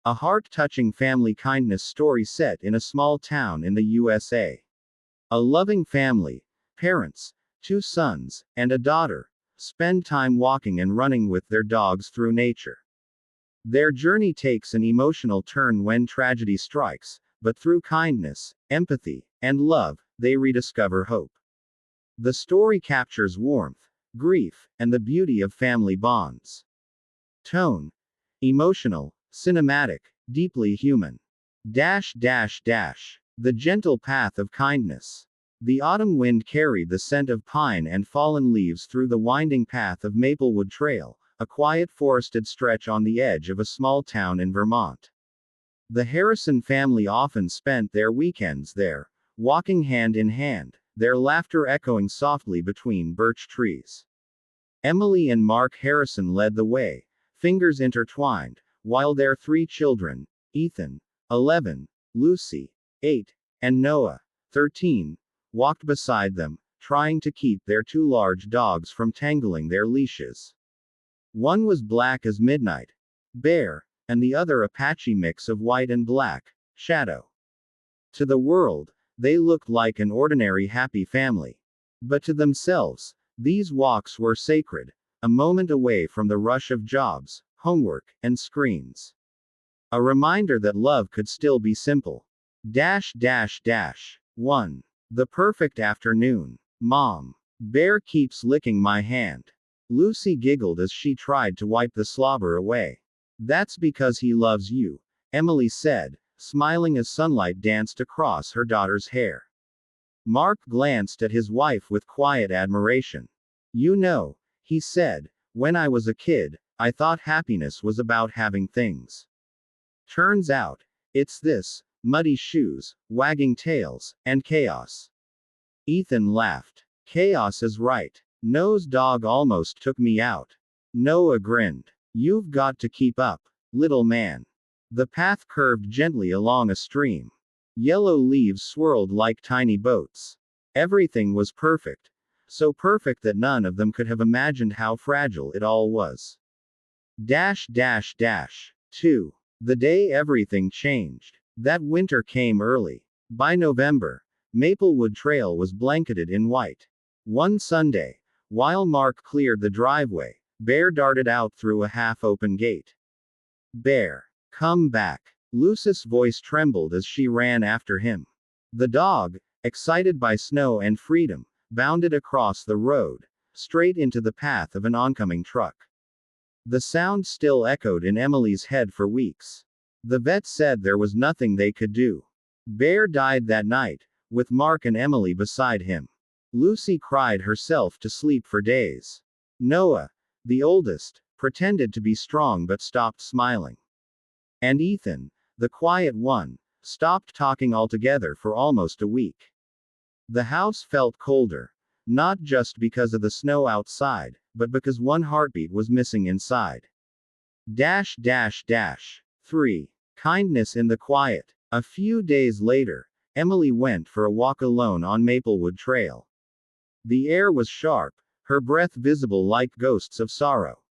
A heart-touching family kindness story set in a small town in the USA. A loving family, parents, two sons, and a daughter, spend time walking and running with their dogs through nature. Their journey takes an emotional turn when tragedy strikes, but through kindness, empathy, and love, they rediscover hope. The story captures warmth, grief, and the beauty of family bonds. Tone: emotional, cinematic, deeply human. The gentle path of kindness. The autumn wind carried the scent of pine and fallen leaves through the winding path of Maplewood Trail, a quiet forested stretch on the edge of a small town in Vermont. The Harrison family often spent their weekends there, walking hand in hand, their laughter echoing softly between birch trees. Emily and Mark Harrison led the way, fingers intertwined, while their three children, Ethan, 11, Lucy, 8, and Noah, 13, walked beside them, trying to keep their two large dogs from tangling their leashes. One was black as midnight, Bear, and the other a patchy mix of white and black, Shadow. To the world, they looked like an ordinary happy family. But to themselves, these walks were sacred, a moment away from the rush of jobs, homework, and screens. A reminder that love could still be simple. 1. The perfect afternoon. Mom. Bear keeps licking my hand. Lucy giggled as she tried to wipe the slobber away. That's because he loves you, Emily said, smiling as sunlight danced across her daughter's hair. Mark glanced at his wife with quiet admiration. You know, he said, when I was a kid, I thought happiness was about having things. Turns out, it's this: muddy shoes, wagging tails, and chaos. Ethan laughed. Chaos is right. Noah's dog almost took me out. Noah grinned. You've got to keep up, little man. The path curved gently along a stream. Yellow leaves swirled like tiny boats. Everything was perfect. So perfect that none of them could have imagined how fragile it all was. 2. The day everything changed. That winter came early. By November, Maplewood Trail was blanketed in white. One Sunday, while Mark cleared the driveway, Bear darted out through a half-open gate. Bear, come back. Lucy's voice trembled as she ran after him. The dog, excited by snow and freedom, bounded across the road, straight into the path of an oncoming truck. The sound still echoed in Emily's head for weeks. The vet said there was nothing they could do. Bear died that night, with Mark and Emily beside him. Lucy cried herself to sleep for days. Noah, the oldest, pretended to be strong but stopped smiling. And Ethan, the quiet one, stopped talking altogether for almost a week. The house felt colder, not just because of the snow outside, but because one heartbeat was missing inside. 3. Kindness in the quiet. A few days later, Emily went for a walk alone on Maplewood Trail. The air was sharp, her breath visible like ghosts of sorrow.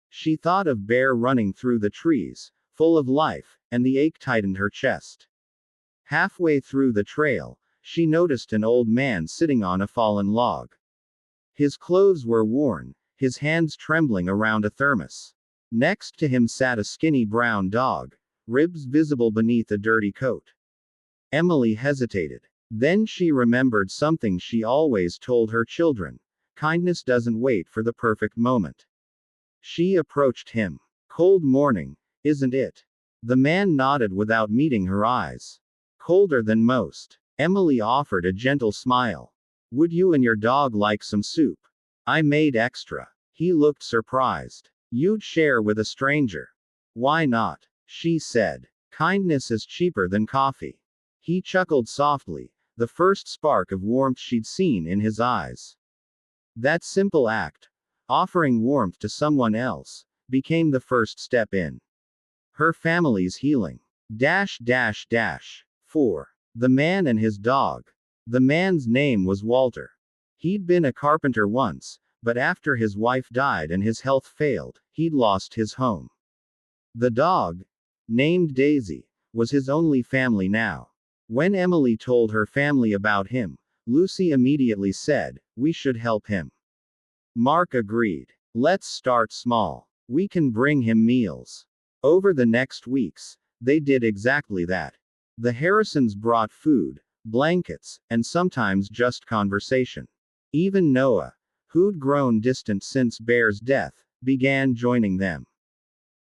She thought of Bear running through the trees, full of life, and the ache tightened her chest. Halfway through the trail, she noticed an old man sitting on a fallen log. His clothes were worn, his hands trembling around a thermos. Next to him sat a skinny brown dog, ribs visible beneath a dirty coat. Emily hesitated. Then she remembered something she always told her children: kindness doesn't wait for the perfect moment. She approached him. Cold morning, isn't it? The man nodded without meeting her eyes. Colder than most. Emily offered a gentle smile. Would you and your dog like some soup? I made extra. He looked surprised. You'd share with a stranger. Why not? She said. Kindness is cheaper than coffee. He chuckled softly, the first spark of warmth she'd seen in his eyes. That simple act, offering warmth to someone else, became the first step in her family's healing. 4. The man and his dog. The man's name was Walter. He'd been a carpenter once, but after his wife died and his health failed, he'd lost his home. The dog, named Daisy, was his only family now. When Emily told her family about him, Lucy immediately said, "We should help him." Mark agreed. "Let's start small. We can bring him meals." Over the next weeks, they did exactly that. The Harrisons brought food, blankets, and sometimes just conversation. Even Noah, who'd grown distant since Bear's death, began joining them.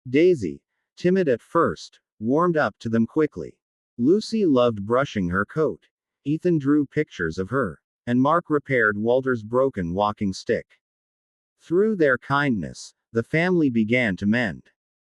Daisy, timid at first, warmed up to them quickly. Lucy loved brushing her coat. Ethan drew pictures of her, and Mark repaired Walter's broken walking stick. Through their kindness, the family began to mend.